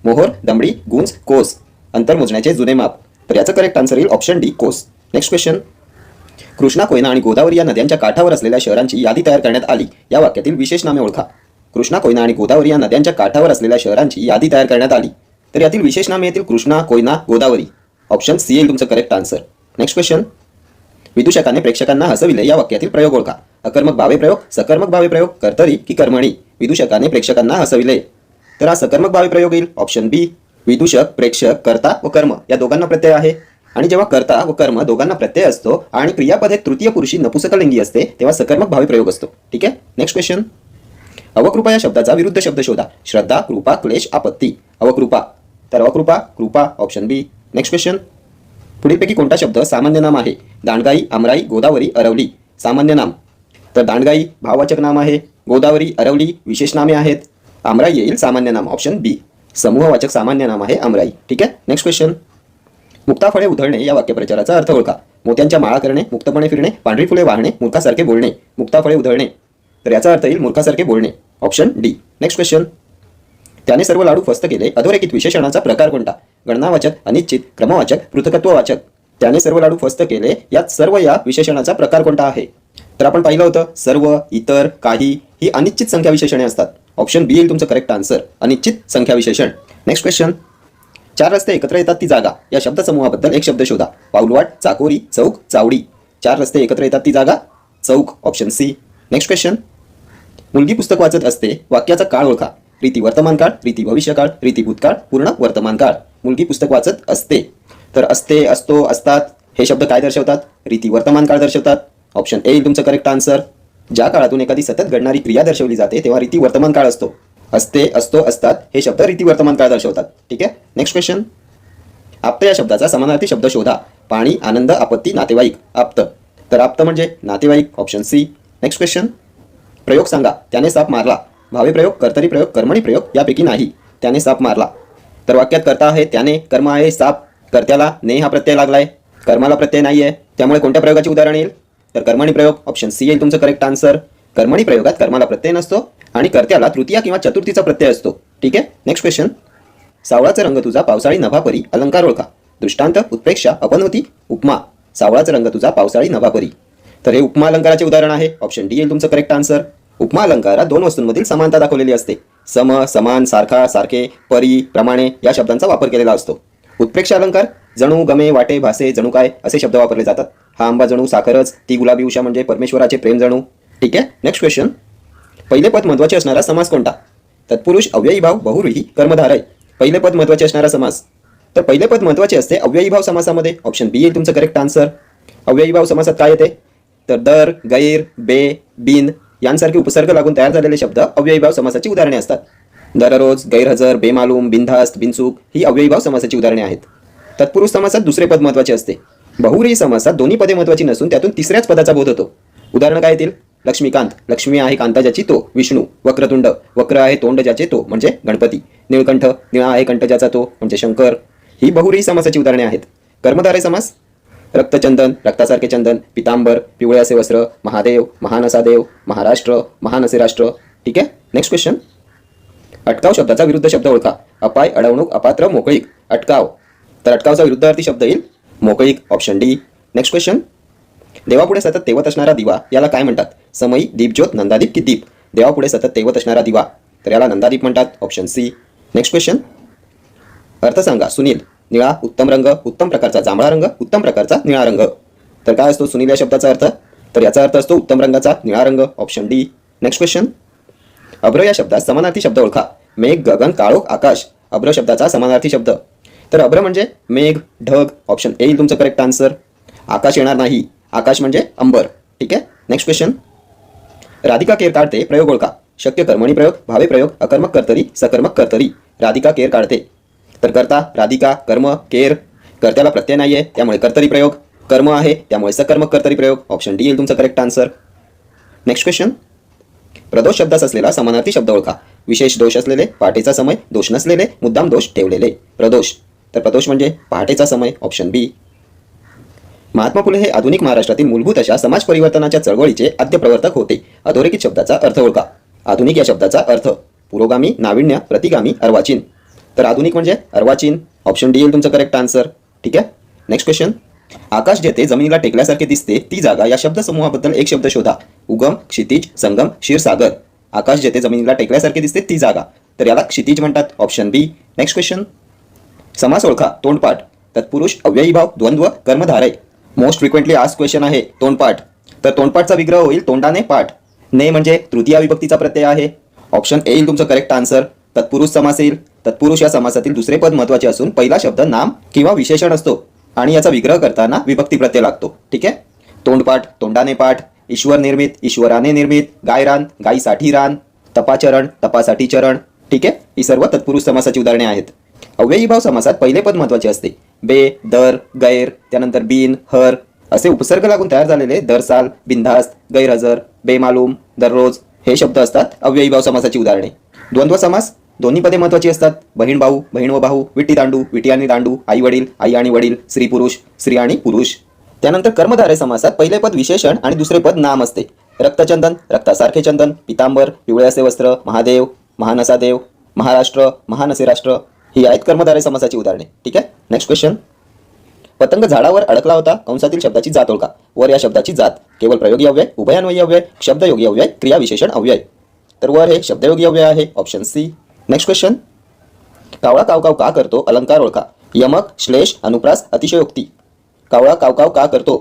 मोहोर, दमडी, गुंज, कोस अंतर मोजण्याचे जुने माप. तर याचं करेक्ट आन्सर येईल ऑप्शन डी कोस. Next question. कृष्णा, कोयना आणि गोदावरी या नद्यांच्या काठावर असलेल्या शहरांची यादी तयार करण्यात आली. या वाक्यातील विशेष नामे ओळखा. कृष्णा, कोयना आणि गोदावरी या नद्यांच्या काठावर असलेल्या शहरांची यादी तयार करण्यात आली. तर यातील विशेष नामे येतील कृष्णा, कोयना, गोदावरी. ऑप्शन सी येईल तुमचं करेक्ट आन्सर. Next question. विदूषकाने प्रेक्षकांना हसविले या वाक्यातील प्रयोग ओळखा. अकर्मक भावे प्रयोग, सकर्मक भावे प्रयोग, कर्तरी की कर्मणी. विदूषकाने प्रेक्षकांना हसविले. तर हा सकर्मक भावे प्रयोग येईल ऑप्शन बी. विदूषक, प्रेक्षक, कर्ता व कर्म या दोघांना प्रत्यय आहे. आणि जेव्हा कर्ता व कर्म दोघांना प्रत्यय असतो आणि क्रियापद हे तृतीय पुरुषी नपुसकलिंगी असते तेव्हा सकर्मक भावे प्रयोग असतो. ठीक आहे. Next question. अवकृपा या शब्दाचा विरुद्ध शब्द शोधा. श्रद्धा, कृपा, क्लेश, आपत्ती. अवकृपा. तर अवकृपा, कृपा. Option B. Next question. पुढीलपैकी कोणता शब्द सामान्य नाम आहे. दांडगाई, आमराई, गोदावरी, अरवली. सामान्य नाम. तर दांडगाई भाववाचक नाम आहे. गोदावरी, अरवली विशेष नामे आहेत. आमराई येईल सामान्य नाम ऑप्शन बी. समूहवाचक सामान्य नाम आहे आमराई. ठीक आहे. Next question. मुक्ताफळे उधळणे या वाक्यप्रचाराचा अर्थ ओळखा. मोत्यांच्या माळा करणे, मुक्तपणे फिरणे, पांढरी फुले वाहणे, मूर्खासारखे बोलणे. मुक्ताफळे उधळणे. तर याचा अर्थ येईल मूर्खासारखे बोलणे ऑप्शन डी. Next question. त्याने सर्व लाडू फस्त केले. अधोरेखित विशेषणाचा प्रकार कोणता. गणनावाचक, अनिश्चित, क्रमवाचक, पृथकत्ववाचक. त्याने सर्व लाडू फस्त केले यात सर्व या विशेषणाचा प्रकार कोणता आहे. तर आपण पाहिलं होतं सर्व, इतर, काही ही अनिश्चित संख्या विशेषणे असतात. ऑप्शन बी येईल तुमचं करेक्ट आन्सर. अनिश्चित संख्या विशेषण. Next question. चार रस्ते एकत्र येतात ती जागा या शब्दसमूहाबद्दल एक शब्द शोधा. पाऊलवाट, चाकोरी, चौक, चावडी. चार रस्ते एकत्र येतात ती जागा चौक. Option C. Next question. मुलगी पुस्तक वाचत असते वाक्याचा काळ ओळखा. रीती वर्तमान काळ, रीती भविष्य काळ, रीती भूतकाळ, पूर्ण वर्तमान काळ. मुलगी पुस्तक वाचत असते. तर असते, असतो, असतात हे शब्द काय दर्शवतात. रीती वर्तमान काळ दर्शवतात. ऑप्शन ए येईल तुमचं करेक्ट आन्सर. ज्या काळातून एखादी सतत घडणारी क्रिया दर्शवली जाते तेव्हा रीती वर्तमान काळ असतो. असते, असतो, असतात हे शब्द रीती वर्तमान काळ दर्शवतात. ठीक आहे. Next question. आप्त या शब्दाचा समानार्थी शब्द शोधा. पाणी, आनंद, आपत्ती, नातेवाईक. आप्त. तर आप्त म्हणजे नातेवाईक. Option C. Next question. प्रयोग सांगा. त्याने साप मारला. भावे प्रयोग, कर्तरी प्रयोग, कर्मणी प्रयोग यापैकी नाही. त्याने साप मारला. तर वाक्यात कर्ता आहे त्याने, कर्म आहे साप. कर्त्याला ने हा प्रत्यय लागलाय, कर्माला प्रत्यय नाही आहे. त्यामुळे कोणत्या प्रयोगाचे उदाहरण येईल. तर कर्मणी प्रयोग. ऑप्शन सी येईल तुमचं करेक्ट आन्सर. कर्मणी प्रयोगात कर्माला प्रत्यय नसतो आणि कर्त्याला तृतीया किंवा चतुर्थीचा प्रत्यय असतो. ठीक आहे. Next question. सावळाचा रंग तुझा पावसाळी नभापरी. अलंकार ओळखा. दृष्टांत, उत्प्रेक्षा, अपनहोती, उपमा. सावळाचा रंग तुझा पावसाळी नभापरी. तर हे उपमा अलंकाराचे उदाहरण आहे. ऑप्शन डी येईल तुमचं करेक्ट आन्सर. उपमा अलंकारात दोन वस्तूंमधील समानता दाखवलेली असते. सम, समान, सारखा, सारखे, परी, प्रमाणे या शब्दांचा वापर केलेला असतो. उत्प्रेक्षा अलंकार जणू, गमे, वाटे, भासे, जणू काय असे शब्द वापरले जातात. हा आंबा जणू साखरच, ती गुलाबी उषा म्हणजे परमेश्वराचे प्रेम जणू. ठीक आहे. Next question. पहिले पद महत्वाचे असणारा समास कोणता. तत्पुरुष, अव्ययी भाव, बहुव्रीही, कर्मधारय. पहिले पद महत्वाचे असणारा समास. तर पहिले पद महत्वाचे असते अव्ययी भाव समासामध्ये. ऑप्शन बी येईल तुमचं करेक्ट आन्सर. अव्ययी भाव समासात काय येते. तर दर, गैर, बे, बिन यांसारखे उपसर्ग लागून तयार झालेले शब्द अव्ययी भाव समासाची उदाहरणे असतात. दररोज, गैरहजर, बेमालूम, बिनधास्त, बिनचूक ही अव्ययी भाव समासाची उदाहरणे आहेत. तत्पुरुष समासात दुसरे पद महत्वाचे असते. बहुव्रीही समासात दोन्ही पदे महत्वाची नसून त्यातून तिसऱ्याच पदाचा बोध होतो. उदाहरण काय येतील. लक्ष्मीकांत, लक्ष्मी आहे कांता ज्याची तो विष्णू. वक्रतुंड, वक्र आहे तोंड ज्याचे तो म्हणजे गणपती. निळकंठ, निळा आहे कंठ ज्याचा तो म्हणजे शंकर. ही बहुव्रीही समासाची उदाहरणे आहेत. कर्मधारय समास. रक्तचंदन, रक्तासारखे चंदन. पितांबर, पिवळे असे वस्त्र. महादेव, महान असा देव. महाराष्ट्र, महान असे राष्ट्र. ठीक आहे. Next question. अटकाव शब्दाचा विरुद्ध शब्द ओळखा. अपाय, अडवणूक, अपात्र, मोकळीक. अटकाव. तर अटकावचा विरुद्धार्थी शब्द येईल मोकळीक. Option D. Next question. देवापुढे सतत तेवत असणारा दिवा याला काय म्हणतात. समयी, दीपज्योत, नंदादीप की दीप. देवापुढे सतत तेवत असणारा दिवा तर याला नंदादीप म्हणतात. Option C. Next question. अर्थ सांगा. सुनील, निळा, उत्तम रंग, उत्तम प्रकारचा जांभळा रंग, उत्तम प्रकारचा निळा रंग. तर काय असतो सुनील या शब्दाचा अर्थ. तर याचा अर्थ असतो उत्तम रंगाचा निळा रंग. Option D. Next question. अभ्र या शब्दात समानार्थी शब्द ओळखा. मेघ, गगन, काळोख, आकाश. अभ्र शब्दाचा समानार्थी शब्द. तर अभ्र म्हणजे मेघ, ढग. ऑप्शन ए येईल तुमचं करेक्ट आन्सर. आकाश येणार नाही. आकाश म्हणजे अंबर. ठीक आहे. Next question. राधिका केर काढते प्रयोग ओळखा. शक्य, कर्मणी प्रयोग, भावे प्रयोग, अकर्मक कर्तरी, सकर्मक कर्तरी. राधिका केर काढते. तर कर्ता राधिका, कर्म केर. कर्त्याला प्रत्यय नाही आहे त्यामुळे कर्तरी प्रयोग. कर्म आहे त्यामुळे सकर्मक कर्तरी प्रयोग. ऑप्शन डी येईल तुमचं करेक्ट आन्सर. Next question. प्रदोष शब्दास असलेला समानार्थी शब्द ओळखा. विशेष दोष असलेले, पहाटेचा समय, दोष नसलेले, मुद्दाम दोष ठेवलेले. प्रदोष. तर प्रदोष म्हणजे पहाटेचा समय. ऑप्शन बी. महात्मा फुले हे आधुनिक महाराष्ट्रातील मूलभूत अशा समाज परिवर्तनाच्या चळवळीचे आद्य प्रवर्तक होते. अधोरेखित शब्दाचा अर्थ ओळखा. आधुनिक या शब्दाचा अर्थ पुरोगामी, नाविन्य, प्रतिगामी, अर्वाचीन. तर आधुनिक म्हणजे अर्वाचीन, ऑप्शन डी येईल तुमचं करेक्ट आन्सर. ठीक आहे. Next question. आकाश जेथे जमिनीला टेकल्यासारखे दिसते ती जागा या शब्दसमूहाबद्दल एक शब्द शोधा. उगम, क्षितिज, संगम, क्षीरसागर. आकाश जेथे जमिनीला टेकल्यासारखे दिसते ती जागा, तर याला क्षितिज म्हणतात. Option B. Next question. समास ओळखा. तोंडपाठ. तत्पुरुष, अव्ययीभाव, द्वंद्व, कर्मधारय. मोस्ट फ्रिक्वेंटली आस्क्ड क्वेश्चन आहे तोंडपाठ. तर तोंडपाठचा विग्रह होईल तोंडाने पाठ. ने म्हणजे तृतीया विभक्तीचा प्रत्यय आहे. ऑप्शन ए येईल तुमचं करेक्ट आन्सर. तत्पुरुष समास येईल. तत्पुरुष या समासातील दुसरे पद महत्वाचे असून पहिला शब्द नाम किंवा विशेषण असतो आणि याचा विग्रह करताना विभक्ती प्रत्यय लागतो. ठीक आहे. तोंडपाठ, तोंडाने पाठ. ईश्वर निर्मित, ईश्वराने निर्मित. गायरान, गायीसाठी रान. तपाचरण, तपासाठी चरण. ठीक आहे. ही सर्व तत्पुरुष समासाची उदाहरणे आहेत. अव्ययीभाव समासात पहिले पद महत्वाचे असते. बे, दर, गैर, त्यानंतर बिन, हर असे उपसर्ग लागून तयार झालेले दरसाल, बिनधास्त, गैरहजर, बेमालूम, दररोज हे शब्द असतात अव्ययीभाव समासाची उदाहरणे. द्वंद्व समास. दोन्ही पदे महत्वाची असतात. बहीण भाऊ, बहीण व भाऊ, विटी दांडू, विटी आणि दांडू, आई वडील, आई आणि वडील, स्त्री पुरुष, स्त्री आणि पुरुष. त्यानंतर कर्मधारय समासात पहिले पद विशेषण आणि दुसरे पद नाम असते. रक्तचंदन, रक्तासारखे चंदन, पितांबर, पिवळे असे वस्त्र, महादेव, महान असा देव, महाराष्ट्र, महान असे राष्ट्र ही आहेत कर्मधारय समासाची उदाहरणे. ठीक आहे. Next question. पतंग झाडावर अडकला होता कंसातील शब्दाची जात ओळखा. वर या शब्दाची जात केवळ प्रयोगी अव्यय, उभयान्वयी अव्यय, शब्दयोगी अव्यय, क्रियाविशेषण अव्यय. तर वर हे शब्दयोगी अव्यय आहे. Option C. Next question. कावळा कावकाव का करतो अलंकार ओळखा. यमक, श्लेष, अनुप्रास, अतिशयोक्ती. कावळा कावकाव का करतो,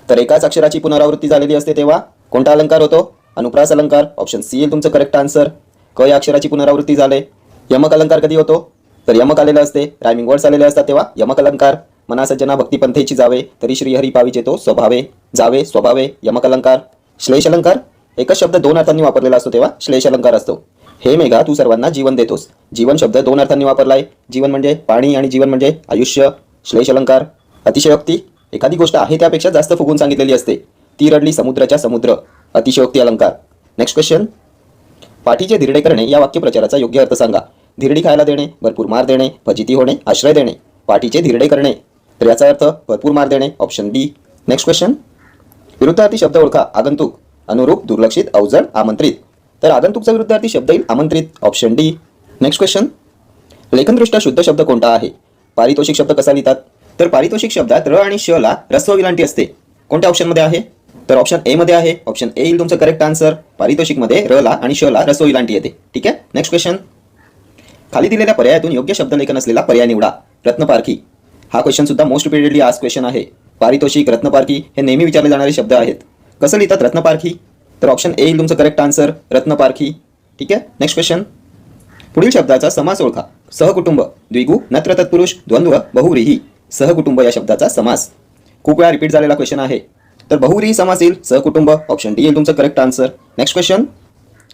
तर एकाच अक्षराची पुनरावृत्ती झालेली असते तेव्हा कोणता अलंकार होतो. अनुप्रास अलंकार. ऑप्शन सी येईल तुमचं करेक्ट आन्सर. क या अक्षराची पुनरावृत्ती झाले. यमक अलंकार कधी होतो, तर यमक आलेलं असते, रायमिंग वर्ड्स आलेले असतात तेव्हा यमक अलंकार. मना सज्जना भक्तिपंथेची जावे तरी श्री हरी पाविचे तो स्वभावे. जावे, स्वभावे, यमक अलंकार. श्लेष अलंकार. एकच शब्द दोन अर्थांनी वापरलेला असतो तेव्हा श्लेष अलंकार असतो. हे मेघा तू सर्वांना जीवन देतोस. जीवन शब्द दोन अर्थांनी वापरलाय. जीवन म्हणजे पाणी आणि जीवन म्हणजे आयुष्य. श्लेष अलंकार. अतिशयोक्ती. एखादी गोष्ट आहे त्यापेक्षा जास्त फुगून सांगितलेली असते. ती रडली समुद्राच्या समुद्र. अतिशयोक्ती अलंकार. Next question. पाठीचे धिरडे करणे या वाक्यप्रचाराचा योग्य अर्थ सांगा. धिरडी खायला देणे, भरपूर मार देणे, फजिती होणे, आश्रय देणे. पाठीचे धिरडे करणे, तर याचा अर्थ भरपूर मार देणे. Option B. Next question. विरुद्धार्थी शब्द ओळखा. आगंतुक, अनुरूप, दुर्लक्षित, अवजड, आमंत्रित. तर आगंतुकचा विरुद्धार्थी शब्द येईल आमंत्रित. Option D. Next question. लेखनदृष्ट्या शुद्ध शब्द कोणता आहे. पारितोषिक शब्द कसा लिहितात, तर पारितोषिक शब्दात र आणि श ला ऱ्हस्व विलांटी असते. कोणत्या ऑप्शनमध्ये आहे, तर ऑप्शन ए मध्ये आहे. ऑप्शन ए येईल तुमचं करेक्ट आन्सर. पारितोषिकमध्ये र ला आणि श ला ऱ्हस्व विलांटी येते. ठीक आहे. Next question. खाली दिलेल्या पर्यायातून योग्य शब्दलेखन असलेला पर्याय निवडा. रत्नपारखी. हा क्वेश्चन सुद्धा मोस्ट रिपीटेडली आस्क्ड क्वेश्चन आहे. पारितोषिक, रत्नपारखी हे नेहमी विचारले जाणारे शब्द आहेत. कसं लिहितात रत्नपारखी, तर ऑप्शन ए येईल तुमचं करेक्ट आन्सर. रत्नपारखी. ठीक आहे. Next question. पुढील शब्दाचा समास ओळखा. सहकुटुंब, द्विगु, नत्र तत्पुरुष, द्वंद्व, बहुव्रीही. सहकुटुंब या शब्दाचा समास खूप वेळा रिपीट झालेला क्वेश्चन आहे. तर बहुव्रीही समास येईल सहकुटुंब. ऑप्शन डी येईल तुमचं करेक्ट आन्सर. Next question.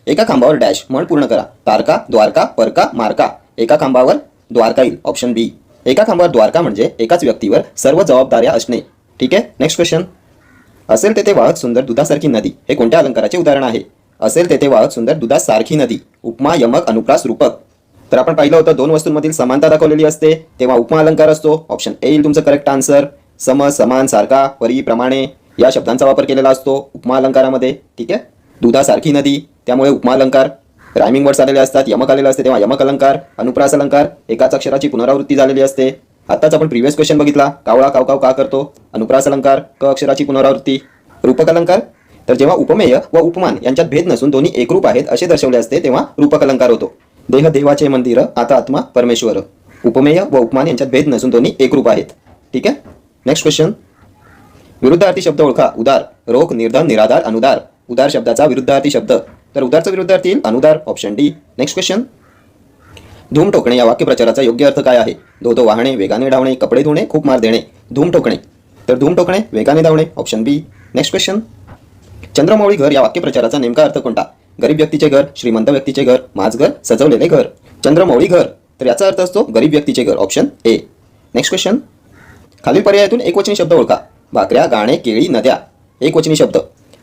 एका खांबावर डॅश म्हण पूर्ण करा. तारका, द्वारका, परका, मारका. एका खांबावर द्वारका येईल. ऑप्शन बी. एका खांबावर द्वारका म्हणजे एकाच व्यक्तीवर सर्व जबाबदाऱ्या असणे. ठीक आहे. Next question. असेल तेथे वाहत सुंदर दुधासारखी नदी हे कोणत्या अलंकाराचे उदाहरण आहे. असेल तेथे वाहत सुंदर दुधासारखी नदी. उपमा, यमक, अनुप्रास, रूपक. तर आपण पाहिलं होतं दोन वस्तूंमधील समानता दाखवलेली असते तेव्हा उपमा अलंकार असतो. ऑप्शन ए येईल तुमचं करेक्ट आन्सर. सम, समान, सारखा, परी, प्रमाणे या शब्दांचा वापर केलेला असतो उपमा अलंकारामध्ये. ठीक आहे. दुधासारखी नदी त्यामुळे उपमा अलंकार. रायमिंग वर्ड्स आलेले असतात, यमक आलेले असते तेव्हा यमक अलंकार. अनुप्रास अलंकार. एकाच अक्षराची पुनरावृत्ती झालेली असते. आताच आपण प्रिव्हियस क्वेश्चन बघितला. कावळा कावकाव का करतो. अनुप्रास अलंकार. क अक्षराची पुनरावृत्ती. रूपक अलंकार. तर जेव्हा उपमेय व उपमान यांच्यात भेद नसून दोन्ही एकरूप आहेत असे दर्शवले असते तेव्हा रूपक अलंकार होतो. देह देवाचे मंदिर, आता आत्मा परमेश्वर. उपमेय व उपमान यांच्यात भेद नसून दोन्ही एकरूप आहेत. ठीक आहे. Next question. विरुद्धार्थी शब्द ओळखा. उदार, रोख, निर्धन, निराधार, अनुदार. उदार शब्दाचा विरुद्धार्थी शब्द, तर उदारचा विरुद्धार्थी येईल अनुदार. Option D. Next question. धूम ठोकणे या वाक्यप्रचाराचा योग्य अर्थ काय आहे. धो वाहणे, वेगाने धावणे, कपडे धुणे, खूप मार देणे. धूम ठोकणे, तर धूम ठोकणे, वेगाने धावणे. Option B. Next question. चंद्रमौळी घर या वाक्यप्रचाराचा नेमका अर्थ कोणता. गरीब व्यक्तीचे घर, श्रीमंत व्यक्तीचे घर, माझघर, सजवलेले घर. चंद्रमौळी घर, तर याचा अर्थ असतो गरीब व्यक्तीचे घर. Option A. Next question. खालील पर्यायातून एकवचनी शब्द ओळखा. भाकऱ्या, गाणे, केळी, नद्या. एकवचनी शब्द,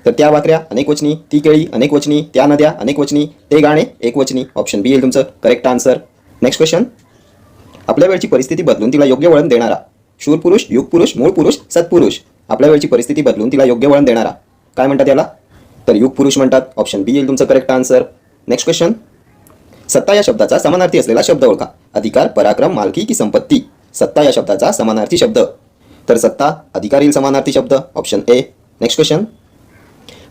तर त्या भाकऱ्या अनेकवचनी, ती केळी अनेकवचनी, त्या नद्या अनेकवचनी, ते गाणे एकवचनी. ऑप्शन बी येईल तुमचं करेक्ट आन्सर. Next question. आपल्या वेळची परिस्थिती बदलून तिला योग्य वळण देणारा. शूरपुरुष, युगपुरुष, मूळ पुरुष, सत्पुरुष. आपल्या वेळची परिस्थिती बदलून तिला योग्य वळण देणारा काय म्हणतात याला, तर युगपुरुष म्हणतात. ऑप्शन बी येईल तुमचं करेक्ट आन्सर. Next question. सत्ता या शब्दाचा समानार्थी असलेला शब्द ओळखा. अधिकार, पराक्रम, मालकी की संपत्ती. सत्ता या शब्दाचा समानार्थी शब्द. तर सत्ता अधिकार येईल समानार्थी शब्द, ऑप्शन ए. Next question.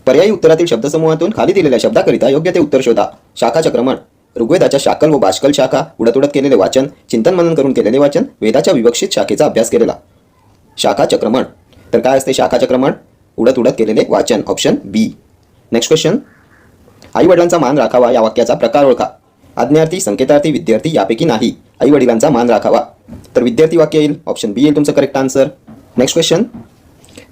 पर्यायी उत्तरातील शब्दसमूहातून खाली दिलेल्या शब्दाकरिता योग्य ते उत्तर शोधा. शाखा चक्रमण. ऋग्वेदाच्या शाकल व बाष्कल शाखा उडत उडत केलेले वाचन, चिंतन मनन करून केलेले वाचन, वेदाच्या विवक्षित शाखेचा अभ्यास केलेला. शाखा चक्रमण. तर काय असते शाखा चक्रमण? उडत उडत केलेले वाचन, ऑप्शन बी. Next question. आई वडिलांचा मान राखावा या वाक्याचा प्रकार ओळखा. आज्ञार्थी, संकेतार्थी, विद्यार्थी यापैकी नाही. आई वडिलांचा मान राखावा. तर विद्यार्थी वाक्य येईल, ऑप्शन बी येईल तुमचं करेक्ट आन्सर. Next question.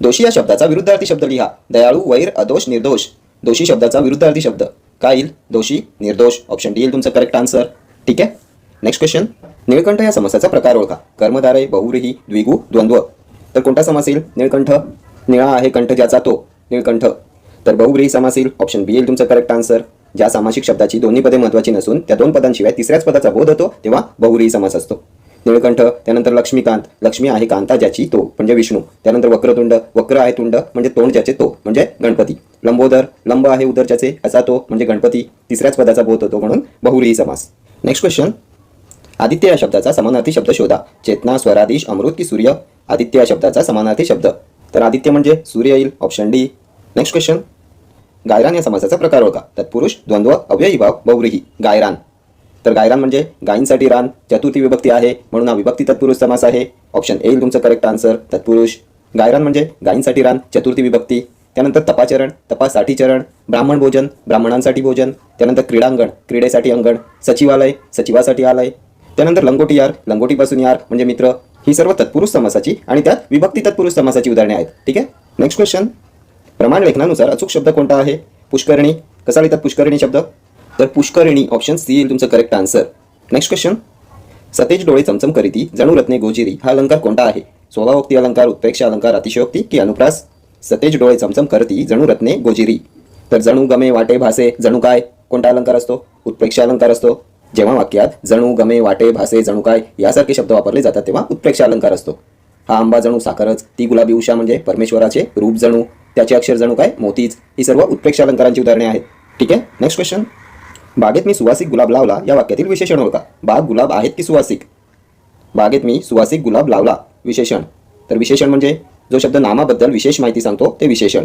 दोषी या शब्दाचा विरुद्धार्थी शब्द लिहा. दयाळू, वैर, अदोष, निर्दोष. दोषी शब्दाचा विरुद्धार्थी शब्द काय येईल? दोषी, निर्दोष, ऑप्शन डी येईल तुमचं करेक्ट आन्सर. ठीक आहे. Next question. निळकंठ या समासाचा प्रकार ओळखा. कर्मधारय, बहुव्रीही, द्विगु, द्वंद्व. तर कोणता समास येईल? निळकंठ. निळा आहे कंठ ज्याचा तो निळकंठ. तर बहुव्रीही समास येईल, ऑप्शन बी येईल तुमचं करेक्ट आन्सर. ज्या सामासिक शब्दाची दोन्ही पदे महत्त्वाची नसून त्या दोन पदांशिवाय तिसऱ्याच पदाचा बोध होतो तेव्हा बहुव्रीही समास असतो. निळकंठ. त्यानंतर लक्ष्मीकांत. लक्ष्मी आहे कांता ज्याची तो म्हणजे विष्णू. त्यानंतर वक्रतुंड. वक्र आहे तुंड म्हणजे तोंड ज्याचे तो म्हणजे गणपती. लंबोदर. लंब आहे उदर ज्याचे असा तो म्हणजे गणपती. तिसऱ्याच पदाचा बोध होतो म्हणून बहुव्रीही समास. Next question. आदित्य या शब्दाचा समानार्थी शब्द शोधा. चेतना, स्वराधीश, अमृत की सूर्य. आदित्य या शब्दाचा समानार्थी शब्द. तर आदित्य म्हणजे सूर्य येईल, ऑप्शन डी. Next question. गायरान या समासाचा प्रकार ओळखा. तत्पुरुष, द्वंद्व, अव्ययीभाव, बहुव्रीही. गायरान. तर गायरान म्हणजे गायींसाठी रान. चतुर्थी विभक्ती आहे म्हणून हा विभक्ती तत्पुरुष समास आहे, ऑप्शन ए येईल तुमचं करेक्ट आन्सर. तत्पुरुष. गायरान म्हणजे गायींसाठी रान, चतुर्थी विभक्ती. त्यानंतर तपाचरण, तपासाठी चरण. ब्राह्मण भोजन, ब्राह्मणांसाठी भोजन. त्यानंतर क्रीडांगण, क्रीडेसाठी अंगण. सचिवालय, सचिवासाठी आलय. त्यानंतर लंगोटी यार, लंगोटीपासून यार म्हणजे मित्र. ही सर्व तत्पुरुष समासाची आणि त्यात विभक्ती तत्पुरुष समासाची उदाहरणे आहेत. ठीक आहे. Next question. प्रमाण लेखनानुसार अचूक शब्द कोणता आहे? पुष्करिणी. कसा लिहितात पुष्करिणी शब्द? तर पुष्करिणी, ऑप्शन सी येईल तुमचं करेक्ट आन्सर. Next question. सतेज डोळे चमचम करीती, जणू रत्ने गोजिरी. हा अलंकार कोणता आहे? स्वभावोक्ती अलंकार, उत्प्रेक्षा अलंकार, अतिशयोक्ती की अनुप्रास? सतेज डोळे चमचम करती, जणू रत्ने गोजिरी. तर जणू, गमे, वाटे, भासे. जणू काय कोणता अलंकार असतो? उत्प्रेक्षा अलंकार असतो. जेव्हा वाक्यात जणू, गमे, वाटे, भासे, जणू काय यासारखे शब्द वापरले जातात तेव्हा उत्प्रेक्षा अलंकार असतो. हा आंबा जणू साखरच. ती गुलाबी उषा म्हणजे परमेश्वराचे रूप जणू. त्याचे अक्षर जणू काय मोतीच. ही सर्व उत्प्रेक्षा अलंकारांची उदाहरणे आहेत. ठीक आहे. Next question. बागेत मी सुवासिक गुलाब लावला या वाक्यातील विशेषण ओळखा. बाग गुलाब आहेत की सुवासिक? बागेत मी सुवासिक गुलाब लावला. विशेषण. तर विशेषण म्हणजे जो शब्द नामाबद्दल विशेष माहिती सांगतो ते विशेषण.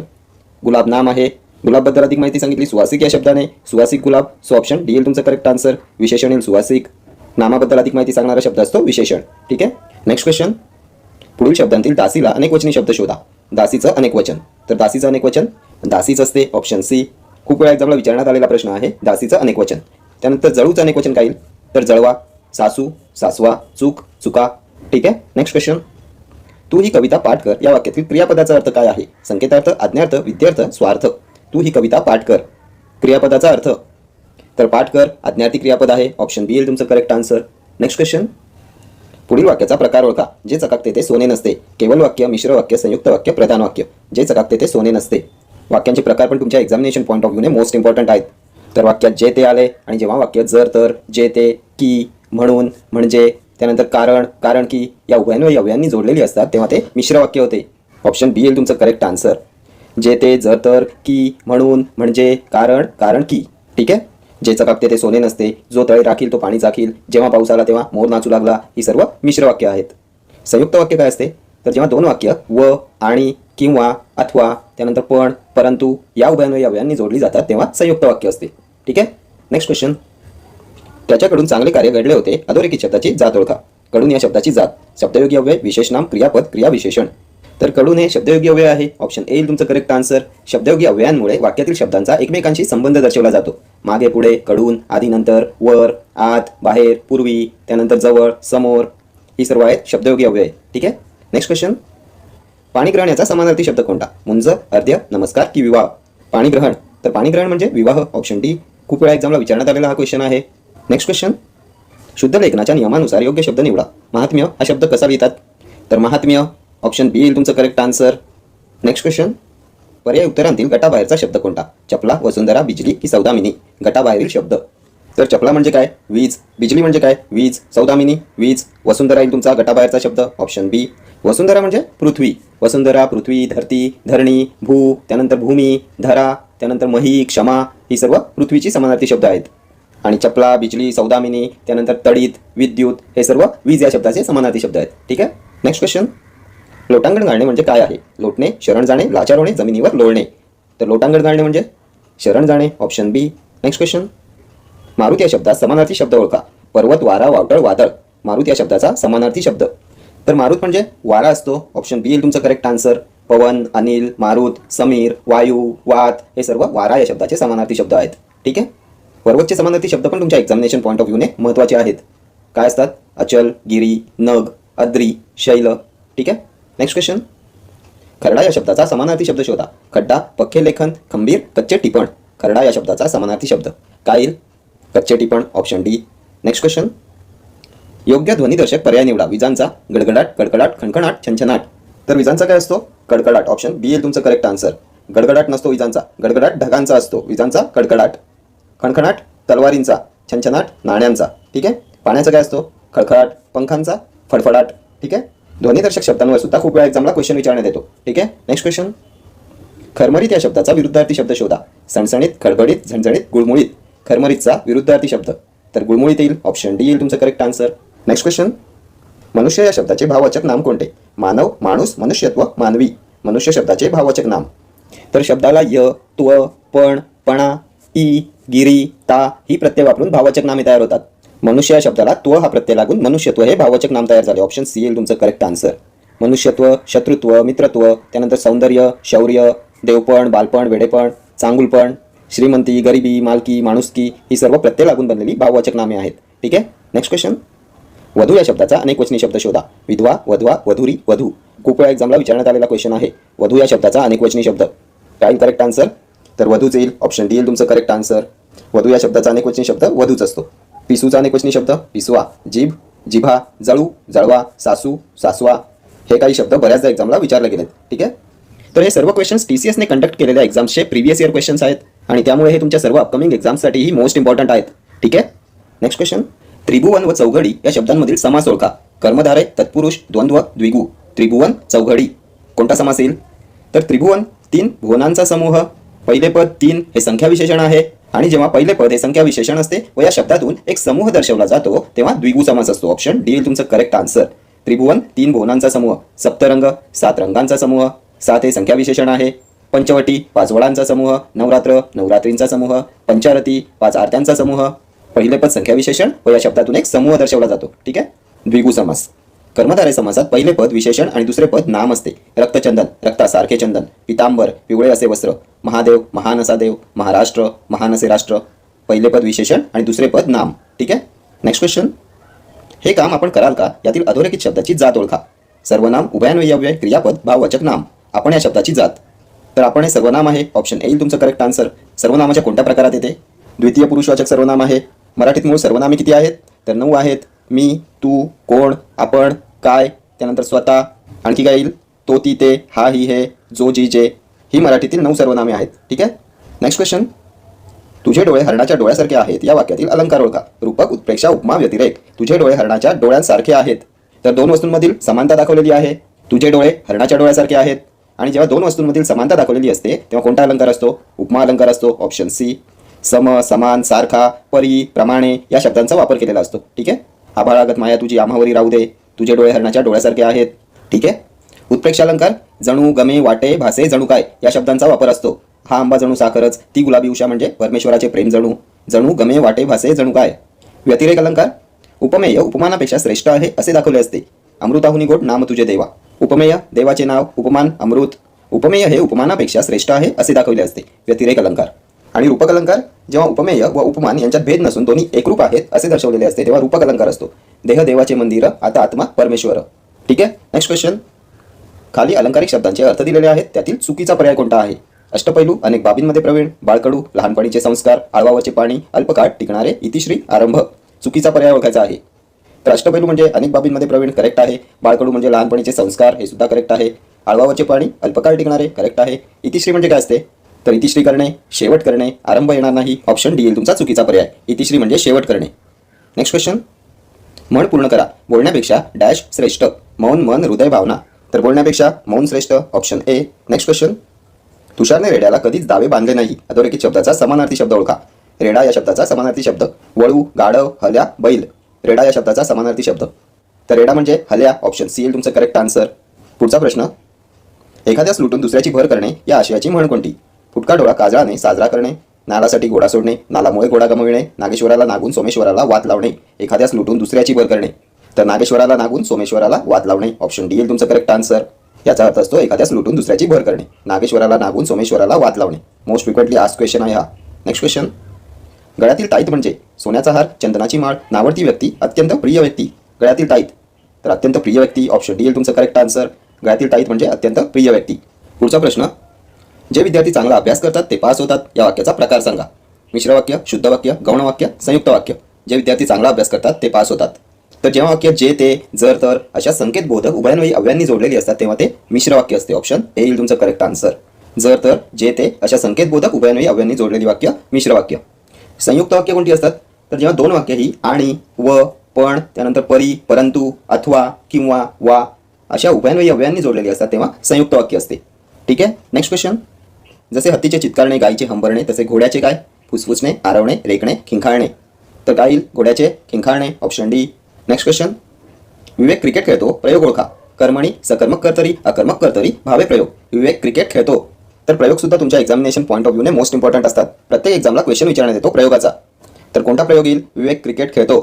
गुलाब नाम आहे. गुलाबबद्दल अधिक माहिती सांगितली सुवासिक या शब्दाने. सुवासिक गुलाब, सो ऑप्शन डी येईल तुमचं करेक्ट आन्सर. विशेषण येईल सुवासिक. नामाबद्दल अधिक माहिती सांगणारा शब्द असतो विशेषण. ठीक आहे. Next question. पुढील शब्दांतील दासीला अनेकवचनी शब्द शोधा. दासीचं अनेकवचन. तर दासीचं अनेकवचन दासीच असते, ऑप्शन सी. खूप वेळा एक्झामला विचारण्यात आलेला प्रश्न आहे दासीचं अनेकवचन. त्यानंतर जळूचं अनेकवचन काय येईल? तर जळवा, सासू, सासवा, चूक, चुका. ठीक आहे. Next question. तू ही कविता पाठ कर या वाक्यातील क्रियापदाचा अर्थ काय आहे? संकेतार्थ, आज्ञार्थ, विद्यार्थ, स्वार्थ. तू ही कविता पाठ कर. क्रियापदाचा अर्थ. तर पाठ कर आज्ञार्थी क्रियापद आहे, ऑप्शन बी येईल तुमचं करेक्ट आन्सर. Next question. पुढील वाक्याचा प्रकार ओळखा. जे चकाकते ते सोने नसते. केवळ वाक्य, मिश्र वाक्य, संयुक्त वाक्य, प्रधान वाक्य. जे चकाकते ते सोने नसते. वाक्यांचे प्रकार पण तुमच्या एक्झामिनेशन पॉईंट ऑफ व्ह्यूने मोस्ट इम्पॉर्टंट आहेत. तर वाक्यात जे ते आले आणि जेव्हा वाक्यात जर, तर, जे ते, की, म्हणून, म्हणजे, त्यानंतर कारण, कारण की या उभयान्वयी अवयांनी जोडलेली असतात तेव्हा ते मिश्र वाक्य होते, ऑप्शन बी येईल तुमचं करेक्ट आन्सर. जे ते, जर, तर, की, म्हणून, म्हणजे, कारण, कारण की. ठीक आहे. जे चकाकते ते सोने नसते. जो तळे राखील तो पाणी चाखील. जेव्हा पाऊस आला तेव्हा मोर नाचू लागला. ही सर्व मिश्र वाक्य आहेत. संयुक्त वाक्य काय असते? तर जेव्हा दोन वाक्य व, आणि, किंवा, अथवा, त्यानंतर पण, परंतु या उभयान्वयी अवयांनी जोडली जातात तेव्हा संयुक्त वाक्य असते. ठीक आहे. Next question. त्याच्याकडून चांगले कार्य घडले होते. अधोरेखित शब्दाची जात ओळखा. कडून या शब्दाची जात. शब्दयोगी अव्यय, विशेषनाम, क्रियापद, क्रियाविशेषण. तर कडून हे शब्दयोगी अव्यय आहे, ऑप्शन ए येईल तुमचं करेक्ट आन्सर. शब्दयोगी अव्ययांमुळे वाक्यातील शब्दांचा एकमेकांशी संबंध दर्शवला जातो. मागे, पुढे, कडून, आधी, नंतर, वर, आत, बाहेर, पूर्वी, त्यानंतर जवळ, समोर. ही सर्व आहेत शब्दयोगी अव्यय. ठीक आहे. Next question. पाणीग्रहण याचा समानार्थी शब्द कोणता? मुंज, अर्ध्य, नमस्कार की विवाह. पाणीग्रहण. तर पाणीग्रहण म्हणजे विवाह, ऑप्शन डी. खूप वेळा एक्झामला विचारण्यात आलेला हा क्वेश्चन आहे. Next question. शुद्ध लेखनाच्या नियमानुसार योग्य शब्द निवडा. महात्म्य हा शब्द कसा लिहितात? तर महात्म्य, ऑप्शन बी येईल तुमचं करेक्ट आन्सर. Next question. पर्याय उत्तरांतील गटाबाहेरचा शब्द कोणता? चपला, वसुंधरा, बिजली की सौदामिनी. गटाबाहेरील शब्द. तर चपला म्हणजे काय? वीज. बिजली म्हणजे काय? वीज. सौदामिनी वीज. वसुंधरा येईल तुमचा गटाबाहेरचा शब्द, ऑप्शन बी. वसुंधरा म्हणजे पृथ्वी. वसुंधरा, पृथ्वी, धरती, धरणी, भू, त्यानंतर भूमी, धरा, त्यानंतर मही, क्षमा. ही सर्व पृथ्वीची समानार्थी शब्द आहेत. आणि चपला, बिजली, सौदामिनी, त्यानंतर तडीत, विद्युत हे सर्व वीज या शब्दाचे समानार्थी शब्द आहेत. ठीक आहे. नेक्स्ट क्वेश्चन, लोटांगण घालणे म्हणजे काय आहे? लोटणे, शरण जाणे, लाचार होणे, जमिनीवर लोळणे. तर लोटांगण घालणे म्हणजे शरण जाणे, ऑप्शन बी. नेक्स्ट क्वेश्चन, मारुत या शब्दात समानार्थी शब्द ओळखा. पर्वत, वारा, वावटळ, वादळ. मारुत या शब्दाचा समानार्थी शब्द. तर मारुत म्हणजे वारा असतो, ऑप्शन बी येईल तुमचं करेक्ट आन्सर. पवन, अनिल, मारुत, समीर, वायू, वात हे सर्व वारा या शब्दाचे समानार्थी शब्द आहेत. ठीक आहे. पर्वतचे समानार्थी शब्द पण तुमच्या एक्झामिनेशन पॉईंट ऑफ व्ह्यूने महत्त्वाचे आहेत. काय असतात? अचल, गिरी, नग, अद्री, शैल. ठीक आहे. नेक्स्ट क्वेश्चन, खरडा या शब्दाचा समानार्थी शब्द शोधा. खड्डा, पक्के लेखन, खंबीर, कच्चे टिपण. खरडा या शब्दाचा समानार्थी शब्द काय येईल? कच्चे टिपण, ऑप्शन डी. नेक्स्ट क्वेश्चन, योग्य ध्वनिदर्शक पर्याय निवडा. विजांचा, गडगडाट, कडकडाट, खणखणाट, छनछनाट. तर विजांचा काय असतो? कडकडाट, ऑप्शन बी येईल तुमचं करेक्ट आन्सर. गडगडाट नसतो विजांचा, गडगडाट ढगांचा असतो, विजांचा कडकडाट. खणखणाट तलवारींचा, छनछनाट नाण्यांचा. ठीक आहे. पाण्याचा काय असतो? खळखळाट, पंखांचा, फडफडाट. ठीक आहे. ध्वनिदर्शक शब्दांवर सुद्धा खूप वेळा एक्झामला क्वेश्चन विचारण्यात येतो. ठीक आहे. नेक्स्ट क्वेश्चन, खरमरीत या शब्दाचा विरुद्धार्थी शब्द शोधा. सणसणीत, खडबडीत, झणझणीत, गुळमुळीत. खरमरीतचा विरुद्धार्थी शब्द तर गुळमुळीत येईल, ऑप्शन डी येईल तुमचं करेक्ट आन्सर. नेक्स्ट क्वेश्चन, मनुष्य या शब्दाचे भाववाचक नाम कोणते? मानव, माणूस, मनुष्यत्व, मानवी. मनुष्य शब्दाचे भाववाचक नाम. तर शब्दाला य, त्व, पण, पणा, ई, गिरी, ता ही प्रत्यय वापरून भाववाचक नामे तयार होतात. मनुष्य या शब्दाला त्व हा प्रत्यय लागून मनुष्यत्व हे भाववाचक नाम तयार झाले, ऑप्शन सी येईल तुमचं करेक्ट आन्सर. मनुष्यत्व, शत्रुत्व, मित्रत्व, त्यानंतर सौंदर्य, शौर्य, देवपण, बालपण, वेडेपण, चांगुलपण, श्रीमंती, गरिबी, मालकी, माणुसकी ही सर्व प्रत्यय लागून बनलेली भाववाचक नामे आहेत. ठीक आहे. नेक्स्ट क्वेश्चन, वधू या शब्दाचा अनेकवचनी शब्द शोधा. विधवा, वधवा, वधुरी, वधू. खूप वेळा एक्झामला विचारण्यात आलेला क्वेश्चन आहे. वधू या शब्दाचा अनेकवचनी शब्द काय करेक्ट आन्सर? तर वधूच येईल, ऑप्शन डी येईल तुमचं करेक्ट आन्सर. वधू या शब्दाचा अनेकवचनी शब्द वधूच असतो. पिसूचा अनेकवचनी शब्द पिसवा, जीभ, जिभा, जळू, जळवा, सासू, सासवा. हे काही शब्द बऱ्याचदा एक्झामला विचारले गेलेत. ठीक आहे. तर हे सर्व क्वेश्चन्स TCSने कंडक्ट केलेल्या एक्झाम्सचे प्रिव्हियस इयर क्वेश्चन्स आहेत आणि त्यामुळे हे तुमच्या सर्व अपकमिंग एक्झाम्ससाठीही मोस्ट इम्पॉर्टंट आहेत. ठीक आहे. नेक्स्ट क्वेश्चन, त्रिभुवन व चौघडी या शब्दांमधील समास ओळखा. कर्मधारय, तत्पुरुष, द्वंद्व, द्विगु. त्रिभुवन, चौघडी कोणता समास येईल? तर त्रिभुवन 3 भुवनांचा समूह. पहिले पद 3 हे संख्या विशेषण आहे आणि जेव्हा पहिले पद हे संख्या विशेषण असते व या शब्दातून एक समूह दर्शवला जातो तेव्हा द्विगु समास असतो, ऑप्शन डी येईल तुमचं करेक्ट आन्सर. त्रिभुवन 3 भुवनांचा समूह. सप्तरंग 7 रंगांचा समूह. 7 हे संख्या विशेषण आहे. पंचवटी 5 वडांचा समूह. नवरात्र नवरात्रींचा समूह. पंचारती 5 आरत्यांचा समूह. पहिले पद संख्या विशेषण व या शब्दातून एक समूह दर्शवला जातो. ठीक आहे. द्विगु समास. कर्मधारय समासात पहिले पद विशेषण आणि दुसरे पद नाम असते. रक्तचंदन रक्तासारखे चंदन. पितांबर पिवळे असे वस्त्र. महादेव महान असा देव. महाराष्ट्र महान असे राष्ट्र. पहिले पद विशेषण आणि दुसरे पद नाम. ठीक आहे. नेक्स्ट क्वेश्चन, हे काम आपण कराल का यातील अधोरेखित शब्दाची जात ओळखा. सर्वनाम, उभयान्वयी अव्यय, क्रियापद, भाववाचक नाम. आपण या शब्दाची जात. तर आपण हे सर्वनाम आहे, ऑप्शन ए येईल तुमचं करेक्ट आन्सर. सर्वनामाच्या कोणत्या प्रकारात येते? द्वितीय पुरुषवाचक सर्वनाम आहे. मराठीत मूळ सर्वनामे किती आहेत? तर 9 आहेत. मी, तू, कोण, आपण, काय, त्यानंतर स्वतः. आणखी काय येईल? तो, ती, ते, हा, ही, हे, जो, जी, जे. ही मराठीतील 9 सर्वनामे आहेत. ठीक आहे. नेक्स्ट क्वेश्चन, तुझे डोळे हरणाच्या डोळ्यासारखे आहेत या वाक्यातील अलंकार ओळखा. रूपक, उत्प्रेक्षा, उपमा, व्यतिरेक. तुझे डोळे हरणाच्या डोळ्यांसारखे आहेत. तर 2 वस्तूंमधील समानता दाखवलेली आहे. तुझे डोळे हरणाच्या डोळ्यासारखे आहेत आणि जेव्हा 2 वस्तूंमधील समानता दाखवलेली असते तेव्हा कोणता अलंकार असतो? उपमा अलंकार असतो, ऑप्शन सी. सम, समान, सारखा, परी, प्रमाणे या शब्दांचा वापर केलेला असतो. ठीक आहे. आभाळागत माया तुझी आम्हावरी राहू दे. तुझे डोळे हरणाच्या डोळ्यासारखे आहेत. ठीक आहे. उत्प्रेक्षा अलंकार जणू, गमे, वाटे, भासे, जणू काय या शब्दांचा वापर असतो. हा आंबा जणू साखरच. ती गुलाबी उषा म्हणजे परमेश्वराचे प्रेम जणू. जणू, गमे, वाटे, भासे, जणू काय. व्यतिरेक अलंकार उपमेय उपमानापेक्षा श्रेष्ठ आहे असे दाखवले असते. अमृताहुनी गोड नाम तुझे देवा. उपमेय देवाचे नाव, उपमान अमृत. उपमेय हे उपमानापेक्षा श्रेष्ठ आहे असे दाखवले असते. व्यतिरेक अलंकार. आणि रूपक अलंकार जेव्हा उपमेय व उपमान यांच्यात भेद नसून दोन्ही एकरूप आहेत असे दर्शवलेले असते तेव्हा रूपक अलंकार असतो. देह देवाचे मंदिर, आता आत्मा परमेश्वर. ठीक आहे. नेक्स्ट क्वेश्चन, खाली अलंकारिक शब्दांचे अर्थ दिलेले आहेत त्यातील चुकीचा पर्याय कोणता आहे? अष्टपैलू, अनेक बाबींमध्ये प्रवीण, बाळकडू, लहानपणीचे संस्कार, आळवावरचे पाणी, अल्पकाळ टिकणारे, इतिश्री, आरंभ. चुकीचा पर्याय ओळखायचा आहे. तर अष्टपैलू म्हणजे अनेक बाबींमध्ये प्रवीण करेक्ट आहे. बाळकडू म्हणजे लहानपणीचे संस्कार हे सुद्धा करेक्ट आहे. आळवावरचे पाणी अल्पकाळ टिकणारे करेक्ट आहे. इतिश्री म्हणजे काय असते? तर इतिश्री करणे, शेवट करणे, आरंभ येणार नाही, ऑप्शन डी येईल तुमचा चुकीचा पर्याय. इतिश्री म्हणजे शेवट करणे. नेक्स्ट क्वेश्चन, म्हण पूर्ण करा. बोलण्यापेक्षा डॅश श्रेष्ठ. मौन, मन, हृदय, भावना. तर बोलण्यापेक्षा मौन श्रेष्ठ, ऑप्शन ए. नेक्स्ट क्वेश्चन, तुषारने रेड्याला कधीच दावे बांधले नाही. अधोरेखित शब्दाचा समानार्थी शब्द ओळखा. रेडा या शब्दाचा समानार्थी शब्द. वळू, गाढव, हल्या, बैल. रेडा या शब्दाचा समानार्थी शब्द. तर रेडा म्हणजे हल्या. ऑप्शन सी येईल तुमचं करेक्ट आन्सर. पुढचा प्रश्न, एखाद्यास लुटून दुसऱ्याची भर करणे या आशयाची म्हण कोणती? फुटका डोळा काजळाने साजरा करणे, नालासाठी घोडा सोडणे, नालामुळे घोडा गमविणे, नागेश्वराला नागून सोमेश्वराला वाद लावणे. एखाद्यास लुटून दुसऱ्याची भर करणे, तर नागेश्वराला नागून सोमेश्वराला वाद लावणे. ऑप्शन डी येईल तुमचं करेक्ट आन्सर. याचा अर्थ असतो एखाद्यास लुटून दुसऱ्याची भर करणे, नागेश्वराला नागून सोमेश्वराला वाद लावणे. मोस्ट फ्रिक्वेंटली आस्क्ड क्वेश्चन आहे हा. नेक्स्ट क्वेश्चन, गळ्यातील टाईत म्हणजे सोन्याचा हार, चंदनाची माळ, नावडती व्यक्ती, अत्यंत प्रिय व्यक्ती. गळ्यातील टाईत, तर अत्यंत प्रिय व्यक्ती. ऑप्शन डी येईल तुमचं करेक्ट आन्सर. गळ्यातील टाईत म्हणजे अत्यंत प्रिय व्यक्ती. पुढचा प्रश्न, जे विद्यार्थी चांगला अभ्यास करतात ते पास होतात या वाक्याचा प्रकार सांगा. मिश्र वाक्य, शुद्ध वाक्य, गौण वाक्य, संयुक्त वाक्य. जे विद्यार्थी चांगला अभ्यास करतात ते पास होतात. तर जेव्हा वाक्य जे ते, जर तर अशा संकेत बोधक उभयान्वयी अव्ययांनी जोडलेली असतात तेव्हा ते मिश्र वाक्य असते. ऑप्शन ए येईल तुमचं करेक्ट आन्सर. जर तर जे ते अशा संकेत बोधक उभयान्वयी अव्ययांनी जोडलेली वाक्य मिश्र वाक्य. संयुक्त वाक्य कोणती असतात? तर जेव्हा दोन वाक्य ही आणि, व, पण, त्यानंतर परी, परंतु, अथवा, किंवा, वा अशा उभयान्वयी अव्ययांनी जोडलेली असतात तेव्हा संयुक्त वाक्य असते. ठीक आहे. नेक्स्ट क्वेश्चन, जसे हत्तीचे चित्कारणे, गायीचे हंबरणे, तसे घोड्याचे काय? फुसफुसणे, आरवणे, रेकणे, खिंखाळणे. तर काय येईल? घोड्याचे खिंखाळणे. Option D. Next question, Vivek cricket खेळतो, प्रयोग ओळखा. कर्मणी, सकर्मक कर्तरी, अकर्मक कर्तरी, भावे प्रयोग. विवेक क्रिकेट खेळतो, तर प्रयोग सुद्धा तुमच्या एक्झामिनेशन पॉईंट ऑफ व्ह्यूने मोस्ट इम्पॉर्टंट असतात. प्रत्येक एक्झामला क्वेश्चन विचारण्यात येतो प्रयोगाचा. तर कोणता प्रयोग येईल? विवेक क्रिकेट खेळतो.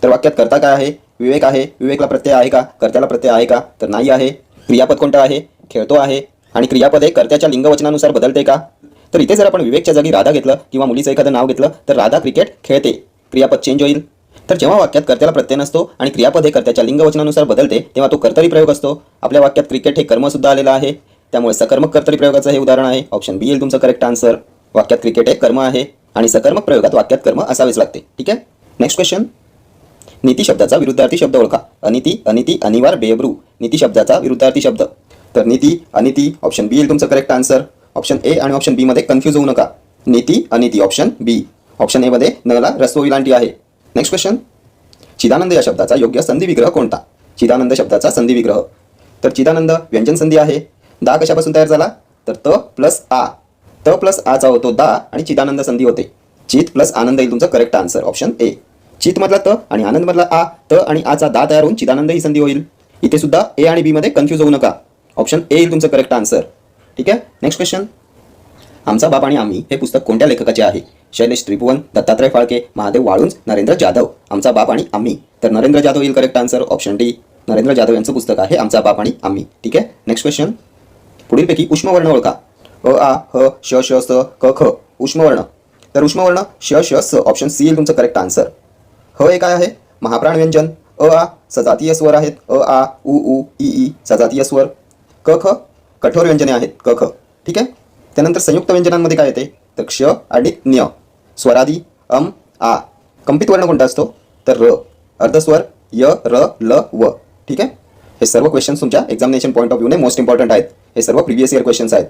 तर वाक्यात कर्ता काय आहे? विवेक आहे. विवेकला प्रत्यय आहे का? कर्त्याला प्रत्यय आहे का? तर नाही आहे. क्रियापद कोणतं आहे? खेळतो आहे. आणि क्रियापद हे कर्त्याच्या लिंगवचनानुसार बदलते का? तर इथे जर आपण विवेकच्या जागी राधा घेतलं किंवा मुलीचं एखादं नाव घेतलं तर राधा क्रिकेट खेळते, क्रियापद चेंज होईल. तर जेव्हा वाक्यात कर्त्याला प्रत्यय नसतो आणि क्रियापद हे कर्त्याच्या लिंगवचनानुसार बदलते तेव्हा तो कर्तरी प्रयोग असतो. आपल्या वाक्यात क्रिकेट हे कर्म सुद्धा आलेलं आहे, त्यामुळे सकर्मक कर्तरी प्रयोगाचं हे उदाहरण आहे. ऑप्शन बी येईल तुमचं करेक्ट आन्सर. वाक्यात क्रिकेट हे कर्म आहे आणि सकर्मक प्रयोगात वाक्यात कर्म असावेच लागते. ठीक आहे. नेक्स्ट क्वेश्चन, नीती शब्दाचा विरुद्धार्थी शब्द ओळखा. अनिती, अनिती, अनिवार, बेब्रू. नीती शब्दाचा विरुद्धार्थी शब्द. तर नीती, अनिती. ऑप्शन बी येईल तुमचं करेक्ट आन्सर. ऑप्शन ए आणि ऑप्शन बी मध्ये कन्फ्यूज होऊ नका. नीती, अनिती. Option B. ऑप्शन ए मध्ये नला रस्व विलांटी आहे. नेक्स्ट क्वेश्चन, चिदानंद या शब्दाचा योग्य संधी विग्रह कोणता? चिदानंद शब्दाचा संधी विग्रह. तर चिदानंद व्यंजन संधी आहे. दा कशापासून तयार झाला? तर त प्लस आ. त प्लस आचा होतो दा आणि चिदानंद संधी होते. चित प्लस आनंद येईल तुमचं करेक्ट आन्सर. Option A. चित मधला त आणि आनंद मधला आ, त आणि आचा दा तयार होऊन चिदानंद ही संधी होईल. इथे सुद्धा ए आणि बी मध्ये कन्फ्यूज होऊ नका. ऑप्शन ए येईल तुमचं करेक्ट आन्सर. ठीक आहे. नेक्स्ट क्वेश्चन, आमचा बाप आणि आम्ही हे पुस्तक कोणत्या लेखकाचे आहे? शैलेश त्रिभुवन, दत्तात्रय फाळके, महादेव वाळुंज, नरेंद्र जाधव. आमचा बाप आणि आम्ही, तर नरेंद्र जाधव येईल correct answer. Option D. Narendra Jadhav यांचं पुस्तक आहे आमचा बाप आणि आम्ही. ठीक आहे. नेक्स्ट क्वेश्चन, पुढीलपैकी उष्मवर्ण ओळखा. अ, आ, ह, श, श, स, क, ख. उष्मवर्ण. तर उष्मवर्ण श, श, स. ऑप्शन सी येईल तुमचं करेक्ट आन्सर. ह हे काय आहे? महाप्राण व्यंजन. अ, आ सजातीय स्वर आहेत. अ, आ, उ, ऊ, ई, ई सजातीय स्वर. क, ख कठोर व्यंजने आहेत. क, ख. ठीक आहे. त्यानंतर संयुक्त व्यंजनांमध्ये काय येते? तर क्ष आणि न्य. स्वरादी अम, आ. कंपित वर्ण कोणता असतो? तर र. अर्धस्वर य, र, ल, व. ठीक आहे. हे सर्व क्वेश्चन्स तुमच्या एक्झामिनेशन पॉईंट ऑफ व्ह्यूने मोस्ट इम्पॉर्टंट आहेत. हे सर्व प्रिव्हियस इयर क्वेश्चन्स आहेत.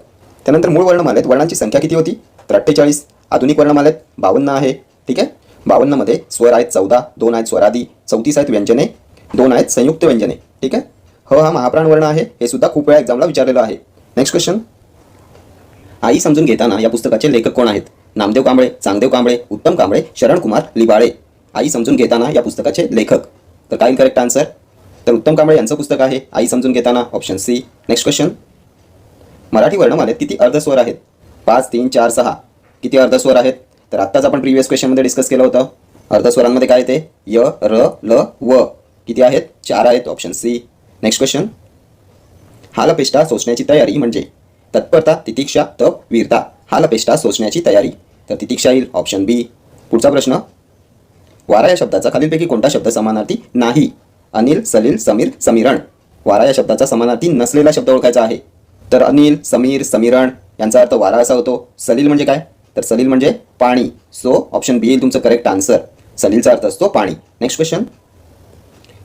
त्यानंतर मूळ वर्णमालेत वर्णांची संख्या किती होती? तर 48. आधुनिक वर्णमालेत 52 आहे. ठीक आहे. 52 मध्ये स्वर आहेत 14, 2 आहेत स्वरादी, 34 आहेत व्यंजने, 2 आहेत संयुक्त व्यंजने. ठीक आहे. ह हा महाप्राण वर्ण आहे. हे सुद्धा खूप वेळा एक्झामला विचारलेलं आहे. नेक्स्ट क्वेश्चन, आई समजून घेताना या पुस्तकाचे लेखक कोण आहेत? नामदेव कांबळे, चांगदेव कांबळे, उत्तम कांबळे, शरणकुमार लिबाळे. आई समजून घेताना या पुस्तकाचे लेखक. तर काय करेक्ट आन्सर? तर उत्तम कांबळे यांचं पुस्तक आहे आई समजून घेताना. Option C. Next question, Marathi वर्णमालेत किती अर्धस्वर आहेत? 5, 3, 4, 6. किती अर्धस्वर आहेत? तर आत्ताच आपण प्रिव्हियस क्वेश्चनमध्ये डिस्कस केलं होतं. अर्धस्वरांमध्ये काय येते? य, र, ल, व. किती आहेत? 4 आहेत. Option C. नेक्स्ट क्वेश्चन, हालपेष्टा सोसण्याची तयारी म्हणजे? तत्परता, तितिक्षा, तप, वीरता. हालपेष्टा सोसण्याची तयारी. तर तितिक्षा येईल. ऑप्शन बी. पुढचा प्रश्न, वारा या शब्दाचा खालीलपैकी कोणता शब्द समानार्थी नाही? अनिल, सलील, समीर, समीरण. वारा या शब्दाचा समानार्थी नसलेला शब्द ओळखायचा आहे. तर अनिल, समीर, समीरण यांचा अर्थ वारा असा होतो. सलील म्हणजे काय? तर सलील म्हणजे पाणी. सो ऑप्शन बी येईल तुमचं करेक्ट आन्सर. सलीलचा अर्थ असतो पाणी. नेक्स्ट क्वेश्चन,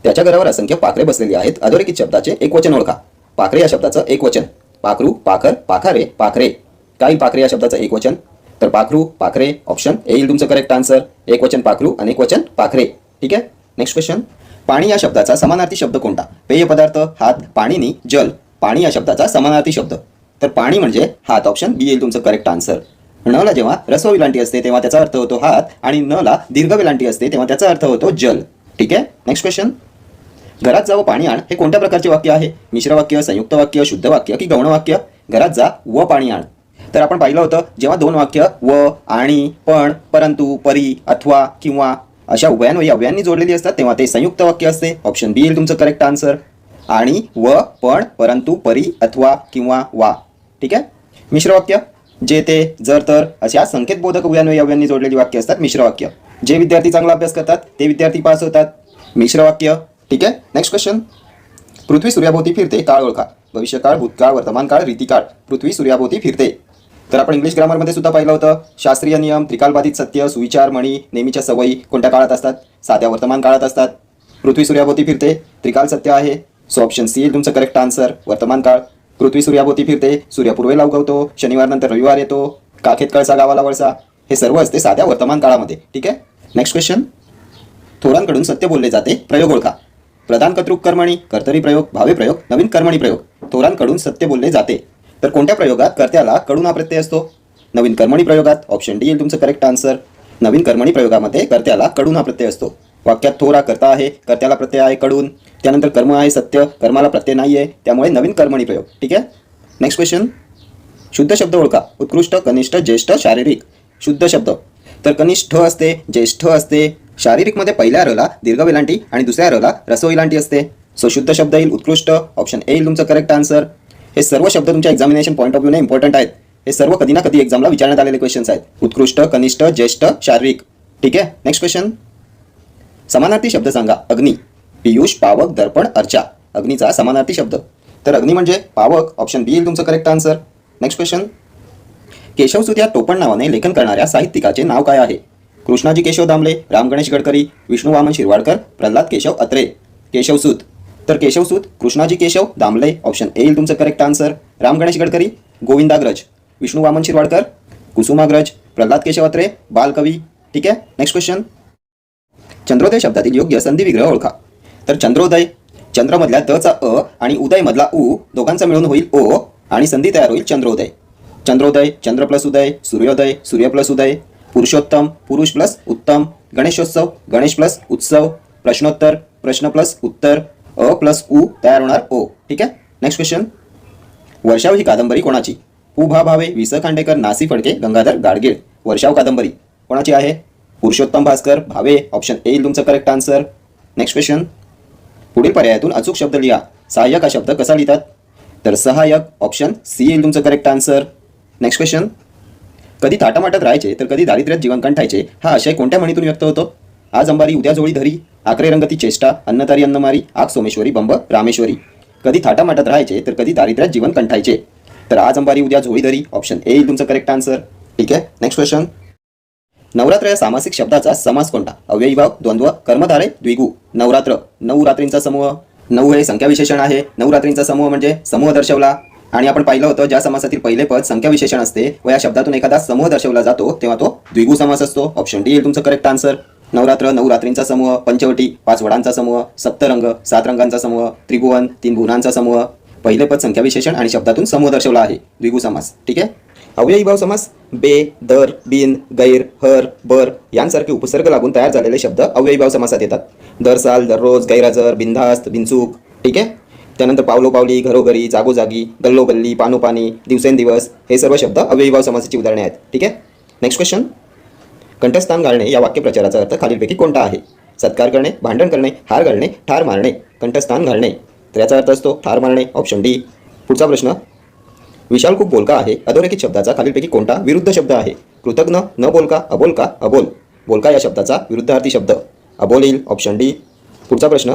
त्याच्या घरावर असंख्य पाखरे बसलेली आहेत. अधोरेखित शब्दाचे एकवचन ओळखा. पाखरे या शब्दाचं एकवचन. पाखरू, पाखर, पाखारे, पाखरे. काय पाखरे या शब्दाचं एकवचन? तर पाखरू, पाखरे. ऑप्शन ए येईल तुमचं करेक्ट आन्सर. एकवचन पाखरू, अनेकवचन पाखरे. ठीक आहे. नेक्स्ट क्वेश्चन, पाणी या शब्दाचा समानार्थी शब्द कोणता? पेय पदार्थ, हात, पाणीनी, जल. पाणी या शब्दाचा समानार्थी शब्द. तर पाणी म्हणजे हात. ऑप्शन बी येईल तुमचं करेक्ट आन्सर. ला जेव्हा ऱ्हस्व वेलांटी असते तेव्हा त्याचा अर्थ होतो हात आणि न ला दीर्घ वेलांटी असते तेव्हा त्याचा अर्थ होतो जल. ठीक आहे. Next question. घरात जा व पाणी आण हे कोणत्या प्रकारचे वाक्य आहे? मिश्र वाक्य, संयुक्त वाक्य, शुद्ध वाक्य की गौण वाक्य? घरात जा व पाणी आण. तर आपण पाहिलं होतं जेव्हा दोन वाक्य व, आणि, पण, परंतु, परी, अथवा, किंवा अशा उभयान्वयी अव्ययांनी जोडलेली असतात तेव्हा ते संयुक्त वाक्य असते. ऑप्शन बी येईल तुमचं करेक्ट आन्सर. आणि, व, पण, परंतु, परी, अथवा, किंवा, वा. ठीक आहे. मिश्र वाक्य जे, ते, जर, तर अशा संकेतबोधक उभयान्वयी अव्ययांनी जोडलेली वाक्य असतात मिश्र वाक्य. जे विद्यार्थी चांगला अभ्यास करतात ते विद्यार्थी पास होतात. मिश्र वाक्य. ठीक आहे. Next question. पृथ्वी सूर्याभोवती फिरते, काळ ओळखा. भविष्यकाळ, भूतकाळ, वर्तमानकाळ, रीतिकाळ. पृथ्वी सूर्याभोवती फिरते. तर आपण इंग्लिश ग्रामरमध्ये सुद्धा पाहिलं होतं. शास्त्रीय नियम, त्रिकालबाधित सत्य, सुविचार, म्हणी, नेहमीच्या सवयी कोणत्या काळात असतात? साध्या वर्तमान काळात असतात. पृथ्वी सूर्याभोवती फिरते, त्रिकाल सत्य आहे. सो ऑप्शन सी येईल तुमचं करेक्ट आन्सर. वर्तमान काळ. पृथ्वी सूर्याभोवती फिरते, सूर्य पूर्वेला उगवतो, शनिवार नंतर रविवार येतो, काखेत कळसा गावाला वळसा, हे सर्व असते साध्या वर्तमान काळामध्ये. ठीक आहे. Next question. थोरांकडून सत्य बोलले जाते, प्रयोग ओळखा. प्रधान कर्तृक कर्मणी, कर्तरी प्रयोग, भावे प्रयोग, नवीन कर्मणी प्रयोग. थोरांकडून सत्य बोलले जाते. तर कोणत्या प्रयोगात कर्त्याला कडून हा प्रत्यय असतो? नवीन कर्मणी प्रयोगात. ऑप्शन डी येईल तुमचं करेक्ट आन्सर. नवीन कर्मणी प्रयोगामध्ये कर्त्याला कडून हा प्रत्यय असतो. वाक्यात थोर हा कर्ता आहे, कर्त्याला प्रत्यय आहे कडून, त्यानंतर कर्म आहे सत्य, कर्माला प्रत्यय नाही आहे, त्यामुळे नवीन कर्मणी प्रयोग. ठीक आहे. Next question. शुद्ध शब्द ओळखा. उत्कृष्ट, कनिष्ठ, ज्येष्ठ, शारीरिक. शुद्ध शब्द. तर कनिष्ठ असते, ज्येष्ठ असते. शारीरिकमध्ये पहिल्या रला दीर्घ वेलांटी आणि दुसऱ्या रला ऱ्हस्व वेलांटी असते. सो शुद्ध शब्द येईल उत्कृष्ट. ऑप्शन ए येईल तुमचं करेक्ट आन्सर. हे सर्व शब्द तुमच्या एक्झामिनेशन पॉईंट ऑफ व्ह्यूने इम्पॉर्टंट आहेत. हे सर्व कधी ना कधी एक्झामला विचारण्यात आलेले क्वेश्चन्स आहेत. उत्कृष्ट, कनिष्ठ, ज्येष्ठ, शारीरिक. ठीक आहे. Next question. समानार्थी शब्द सांगा. अग्नी, पियुष, पावक, दर्पण, अर्चा. अग्नीचा समानार्थी शब्द. तर अग्नी म्हणजे पावक. ऑप्शन बी येईल तुमचं correct answer. Next question. Keshavsut या टोपण नावाने लेखन करणाऱ्या साहित्यिकाचे नाव काय आहे? कृष्णाजी केशव दामले, राम गणेश गडकरी, विष्णू वामन शिरवाडकर, प्रल्हाद केशव अत्रे. केशवसूत. तर केशवसूत कृष्णाजी केशव दामले. ऑप्शन ए येईल तुमचं करेक्ट आन्सर. राम गणेश गडकरी गोविंदाग्रज, विष्णू वामन शिरवाडकर कुसुमाग्रज, प्रल्हाद केशव अत्रे बालकवी. ठीक आहे. Next question. चंद्रोदय शब्दातील योग्य संधी विग्रह ओळखा. तर चंद्रोदय, चंद्रमधल्या दचा अ आणि उदयमधला उ दोघांचा मिळून होईल ओ आणि संधी तयार होईल चंद्रोदय. चंद्रोदय, चंद्र प्लस उदय, सूर्योदय, सूर्य प्लस उदय, पुरुषोत्तम, पुरुष प्लस उत्तम, गणेशोत्सव, गणेश प्लस उत्सव, प्रश्नोत्तर, प्रश्न प्लस उत्तर, अ प्लस उ तयार होणार ओ. ठीक आहे. Next question. वर्षाव ही कादंबरी कोणाची? उभा भावे, वि स खांडेकर, नासी फडके, गंगाधर गाडगीळ. वर्षाव कादंबरी कोणाची आहे? पुरुषोत्तम भास्कर भावे. ऑप्शन ए येईल तुमचं करेक्ट आन्सर. Next question. पुढील पर्यायातून अचूक शब्द लिहा. सहाय्यक हा शब्द कसा लिहितात? तर सहाय्यक. ऑप्शन सी येईल तुमचं करेक्ट आन्सर. Next question. कधी थाटामाटात राहायचे तर कधी दारिद्र्यात जीवन कंठायचे हा आशय कोणत्या म्हणीतून व्यक्त होतो? आज अंबारी उद्या जोळी धरी, आकरे रंगती चेष्टा, अन्नतारी अन्नमारी, आग सोमेश्वरी बंब रामेश्वरी. कधी थाटामाटात राहायचे तर कधी दारिद्र्यात जीवन कंठायचे. तर आज अंबारी उद्या झोळी धरी. ऑप्शन ए येईल तुमचं करेक्ट आन्सर. ठीक आहे. Next question. नवरात्र या सामासिक शब्दाचा समास कोणता? अव्ययीभाव, द्वंद्व, कर्मधारे, द्विगु. नवरात्र, नऊ रात्रींचा समूह. नऊ हे संख्या विशेषण आहे. नऊ रात्रींचा समूह म्हणजे समूह दर्शवला. आणि आपण पाहिलं होतं ज्या समासातील पहिले पद संख्या विशेषण असते व या शब्दातून एखादा समूह दर्शवला जातो तेव्हा तो द्विगु समास असतो. ऑप्शन डी येईल तुमचं करेक्ट आन्सर. नवरात्र, नऊ रात्रींचा समूह, पंचवटी, 5 वडांचा समूह, सप्तरंग, 7 रंगांचा समूह, त्रिभुवन, 3 भुवनांचा समूह. पहिले पद संख्या विशेषण आणि शब्दातून समूह दर्शवला आहे. द्विगु समास. ठीक आहे. अव्ययीभाव समास. बे, दर, बिन, गैर, हर, बर यांसारखे उपसर्ग लागून तयार झालेले शब्द अव्ययीभाव समासात येतात. दर साल, दररोज, गैरहजर, बिनधास्त, बिनचूक. ठीक आहे. त्यानंतर पावलोपावली, घरोघरी, जागोजागी, गल्लोगल्ली, पानोपानी, दिवसेंदिवस हे सर्व शब्द अव्ययीभाव समासाची उदाहरणे आहेत. ठीक आहे. Next question. कंठस्थान घालणे या वाक्यप्रचाराचा अर्थ खालीलपैकी कोणता आहे? सत्कार करणे, भांडण करणे, हार घालणे, ठार मारणे. कंठस्थान घालणे तर याचा अर्थ असतो ठार मारणे. Option D. पुढचा प्रश्न. विशाल खूप बोलका आहे अधोरेखित शब्दाचा खालीलपैकी कोणता विरुद्ध शब्द आहे? कृतज्ञ, न बोलका, अबोलका, अबोल. बोलका या शब्दाचा विरुद्धार्थी शब्द अबोल येईल. Option D. पुढचा प्रश्न.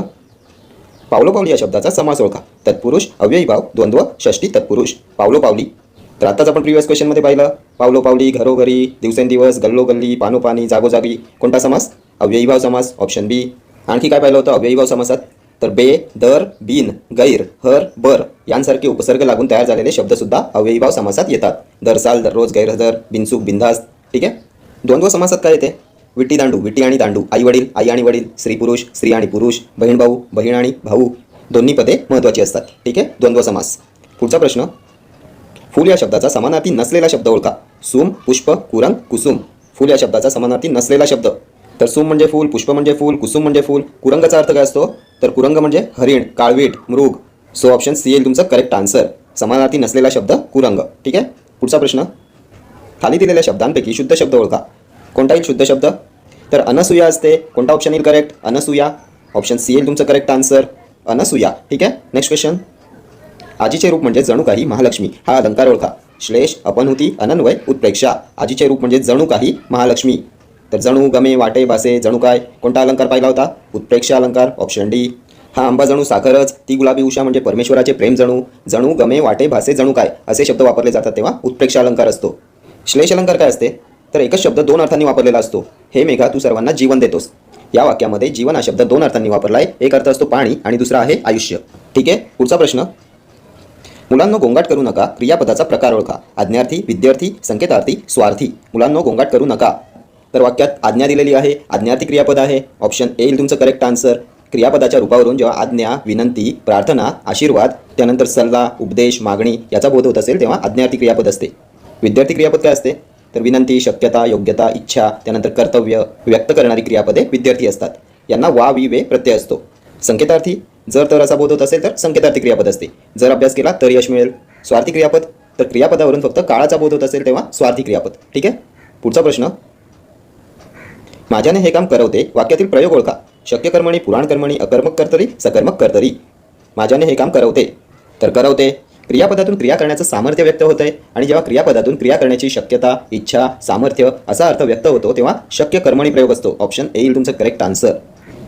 पावलोपावली या शब्दाचा समास ओळखा. तत्पुरुष, अव्ययीभाव, द्वंद्व, षष्टी तत्पुरुष. पावलोपावली तर आताच आपण प्रिव्हियस क्वेश्चनमध्ये पाहिलं. पावलोपावली, घरोघरी, दिवसेंदिवस, गल्लोगल्ली, पानोपानी, जागोजागी कोणता समास? अव्ययीभाव समास. ऑप्शन बी. आणखी काय पाहिलं होतं अव्ययीभाव समासात? तर बे, दर, बिन, गैर, हर, बर यांसारखे उपसर्ग लागून तयार झालेले शब्दसुद्धा अव्ययीभाव समासात येतात. दरसाल, दररोज, गैरहजर, बिनचूक, बिनधास्त. ठीक आहे. द्वंद्व समासात काय येते? विट्टी दांडू, विट्टी आणि दांडू. आई वडील, आई आणि वडील. स्त्री पुरुष, स्त्री आणि पुरुष. बहीण भाऊ, बहीण आणि भाऊ. दोन्ही पदे महत्त्वाची असतात. ठीक आहे. द्वंद्व समास. पुढचा प्रश्न. फूल या शब्दाचा समानार्थी नसलेला शब्द ओळखा. सूम, पुष्प, कुरंग, कुसुम. फूल या शब्दाचा समानार्थी नसलेला शब्द. तर सूम म्हणजे फूल, पुष्प म्हणजे फूल, कुसुम म्हणजे फूल. कुरंगाचा अर्थ काय असतो? तर कुरंग म्हणजे हरिण, काळवीट, मृग. सो ऑप्शन सी येईल तुमचं करेक्ट आन्सर. समानार्थी नसलेला शब्द कुरंग. ठीक आहे. पुढचा प्रश्न. खाली दिलेल्या शब्दांपैकी शुद्ध शब्द ओळखा. कोणता येईल शुद्ध शब्द? तर अनसूया असते. कोणता ऑप्शन येईल करेक्ट? अनसूया. ऑप्शन सी येईल तुमचं करेक्ट आन्सर. अनसूया. ठीक आहे. Next question. आजीचे रूप म्हणजे जणू काही महालक्ष्मी. हा अलंकार ओळखा. श्लेष, अपनहुती, अनन्वय, उत्प्रेक्षा. आजीचे रूप म्हणजे जणू काही महालक्ष्मी. तर जणू, गमे, वाटे, भासे, जणू काय. कोणता अलंकार पाहिला होता? उत्प्रेक्षा अलंकार. Option D. हा आंबा जणू साखरच, ती गुलाबी उषा म्हणजे परमेश्वराचे प्रेम जणू. जणू, गमे, वाटे, भासे, जणू काय असे शब्द वापरले जातात तेव्हा उत्प्रेक्षा अलंकार असतो. श्लेष अलंकार काय असते? तर एकच शब्द दोन अर्थांनी वापरलेला असतो. हे मेघा तू सर्वांना जीवन देतोस. या वाक्यामध्ये जीवन हा शब्द दोन अर्थांनी वापरला आहे. एक अर्थ असतो पाणी आणि दुसरा आहे आयुष्य. ठीक आहे. पुढचा प्रश्न. मुलांनो गोंगाट करू नका. क्रियापदाचा प्रकार ओळखा. आज्ञार्थी, विद्यार्थी, संकेतार्थी, स्वार्थी. मुलांनो गोंगाट करू नका. तर वाक्यात आज्ञा दिलेली आहे. आज्ञार्थी क्रियापद आहे. ऑप्शन ए येईल तुमचं करेक्ट आन्सर. क्रियापदाच्या रूपावरून जेव्हा आज्ञा, विनंती, प्रार्थना, आशीर्वाद, त्यानंतर सल्ला, उपदेश, मागणी याचा बोध होत असेल तेव्हा आज्ञार्थी क्रियापद असते. विद्यार्थी क्रियापद काय असते? तर विनंती, शक्यता, योग्यता, इच्छा, त्यानंतर कर्तव्य व्यक्त करणारी क्रियापदे विद्यार्थी असतात. यांना वा, वी, वे प्रत्यय असतो. संकेतार्थी जर तर असा बोध होत असेल तर संकेतार्थी क्रियापद असते. जर अभ्यास केला तर यश मिळेल. स्वार्थी क्रियापद तर क्रियापदावरून फक्त काळाचा बोध होत असेल तेव्हा स्वार्थी क्रियापद. ठीक आहे. पुढचा प्रश्न. माझ्याने हे काम करवते. वाक्यातील प्रयोग ओळखा. शक्य कर्मणी, पुराण कर्मणी, अकर्मक कर्तरी, सकर्मक कर्तरी. माझ्याने हे काम करवते. तर करवते क्रियापदातून क्रिया करण्याचं सामर्थ्य व्यक्त होत आहे आणि जेव्हा क्रियापदातून क्रिया करण्याची शक्यता, इच्छा, सामर्थ्य असा अर्थ व्यक्त होतो तेव्हा शक्य कर्मणी प्रयोग असतो. ऑप्शन ए येईल तुमचं करेक्ट आन्सर.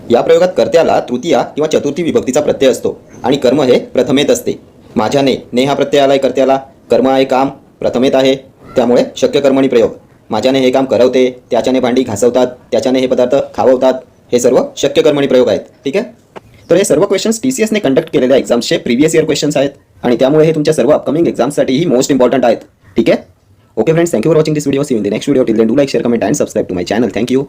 या प्रयोगात कर्त्याला तृतीया किंवा चतुर्थी विभक्तीचा प्रत्यय असतो आणि कर्म हे प्रथमेत असते. माझ्याने, ने हा प्रत्यय आलाय कर्त्याला. कर्म आहे काम, प्रथमेत आहे, त्यामुळे शक्य कर्मणी प्रयोग. माझ्याने हे काम करवते, त्याच्याने भांडी घासवतात, त्याच्याने हे पदार्थ खाववतात. हे सर्व शक्य कर्मणी प्रयोग आहेत. ठीक आहे. तर हे सर्व क्वेश्चन्स TCSने कंडक्ट केलेल्या एक्झाम्सचे प्रिव्हियस इयर क्वेश्चन्स आहेत आणि त्यामुळे हे तुमच्या सर्व अपकमिंग एक्झाम्ससाठीही मोस्ट इम्पॉर्टंट आहेत. ठीक आहे. Okay friends, thank you for watching this video. See you in the next video. Till then do like, share, comment and subscribe to my channel. Thank you.